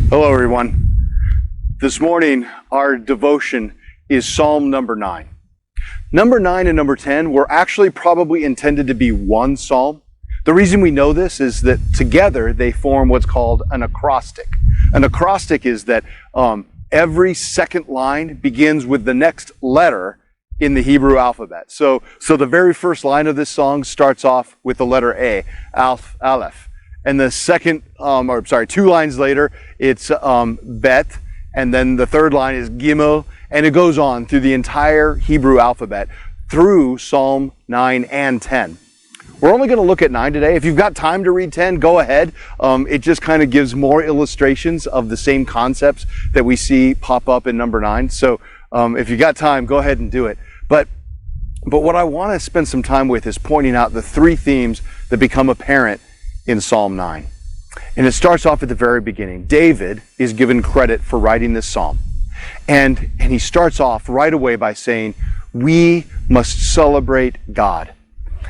Hello, everyone. This morning, our devotion is Psalm number 9. Number 9 and number 10 were actually probably intended to be one psalm. The reason we know this is that together they form what's called an acrostic. An acrostic is that every second line begins with the next letter in the Hebrew alphabet. So the very first line of this song starts off with the letter A, Aleph. And the second, two lines later, it's Bet, and then the third line is Gimel, and it goes on through the entire Hebrew alphabet through Psalm 9 and 10. We're only going to look at 9 today. If you've got time to read 10, go ahead. It just kind of gives more illustrations of the same concepts that we see pop up in number 9. So if you got time, go ahead and do it. But what I want to spend some time with is pointing out the three themes that become apparent in Psalm 9. And it starts off at the very beginning. David is given credit for writing this psalm. And he starts off right away by saying, we must celebrate God.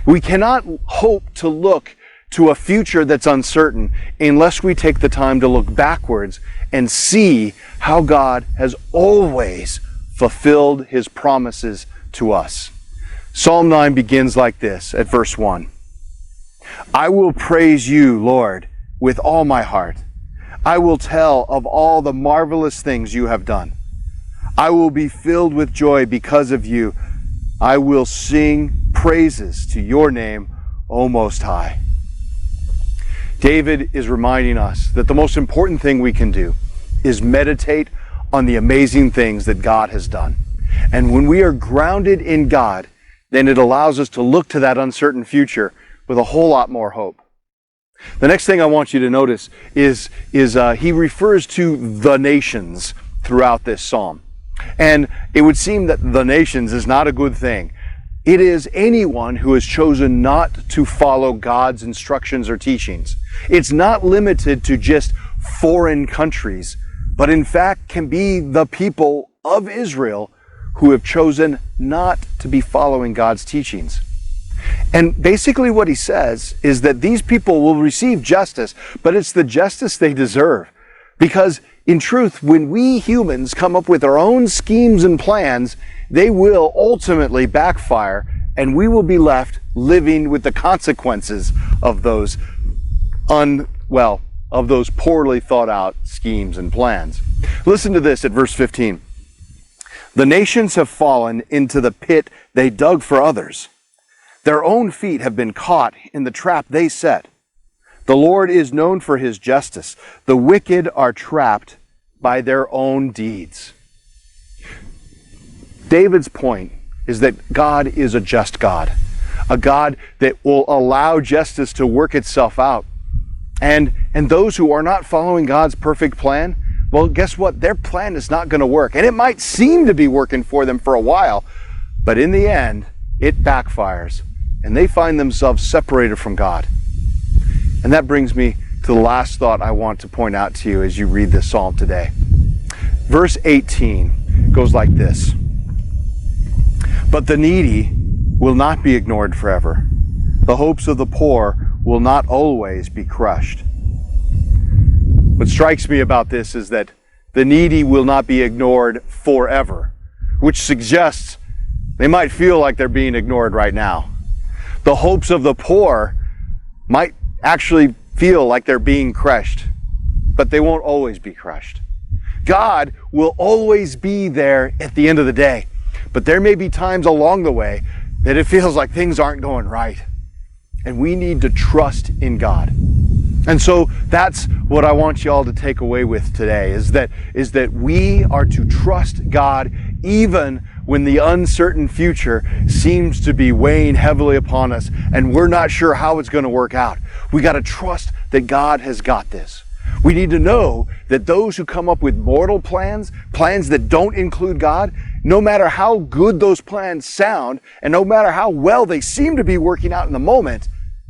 We cannot hope to look to a future that's uncertain unless we take the time to look backwards and see how God has always fulfilled his promises to us. Psalm 9 begins like this at verse 1. I will praise you, Lord, with all my heart. I will tell of all the marvelous things you have done. I will be filled with joy because of you. I will sing praises to your name, O Most High. David is reminding us that the most important thing we can do is meditate on the amazing things that God has done. And when we are grounded in God, then it allows us to look to that uncertain future with a whole lot more hope. The next thing I want you to notice is he refers to the nations throughout this psalm. And it would seem that the nations is not a good thing. It is anyone who has chosen not to follow God's instructions or teachings. It's not limited to just foreign countries, but in fact can be the people of Israel who have chosen not to be following God's teachings. And basically what he says is that these people will receive justice, but it's the justice they deserve. Because in truth, when we humans come up with our own schemes and plans, they will ultimately backfire, and we will be left living with the consequences of those poorly thought out schemes and plans. Listen to this at verse 15. The nations have fallen into the pit they dug for others. Their own feet have been caught in the trap they set. The Lord is known for his justice. The wicked are trapped by their own deeds. David's point is that God is a just God, a God that will allow justice to work itself out. And those who are not following God's perfect plan, well, guess what? Their plan is not going to work. And it might seem to be working for them for a while, but in the end, it backfires, and they find themselves separated from God. And that brings me to the last thought I want to point out to you as you read this psalm today. Verse 18 goes like this. But the needy will not be ignored forever. The hopes of the poor will not always be crushed. What strikes me about this is that the needy will not be ignored forever, which suggests they might feel like they're being ignored right now. The hopes of the poor might actually feel like they're being crushed, but they won't always be crushed. God will always be there at the end of the day, but there may be times along the way that it feels like things aren't going right, and we need to trust in God. And so that's what I want you all to take away with today, is that we are to trust God even when the uncertain future seems to be weighing heavily upon us and we're not sure how it's going to work out. We got to trust that God has got this. We need to know that those who come up with mortal plans that don't include God, no matter how good those plans sound and no matter how well they seem to be working out in the moment,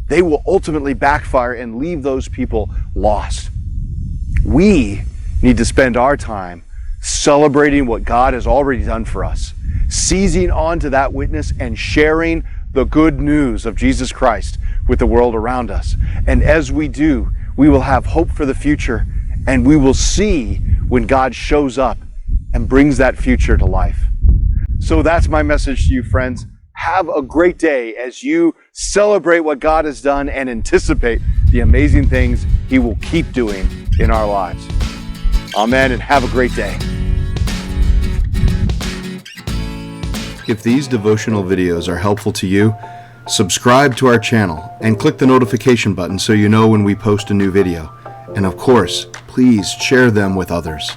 they will ultimately backfire and leave those people lost. We need to spend our time celebrating what God has already done for us, seizing on to that witness and sharing the good news of Jesus Christ with the world around us. And as we do, we will have hope for the future and we will see when God shows up and brings that future to life. So that's my message to you, friends. Have a great day as you celebrate what God has done and anticipate the amazing things He will keep doing in our lives. Amen, and have a great day. If these devotional videos are helpful to you, subscribe to our channel and click the notification button so you know when we post a new video. And of course, please share them with others.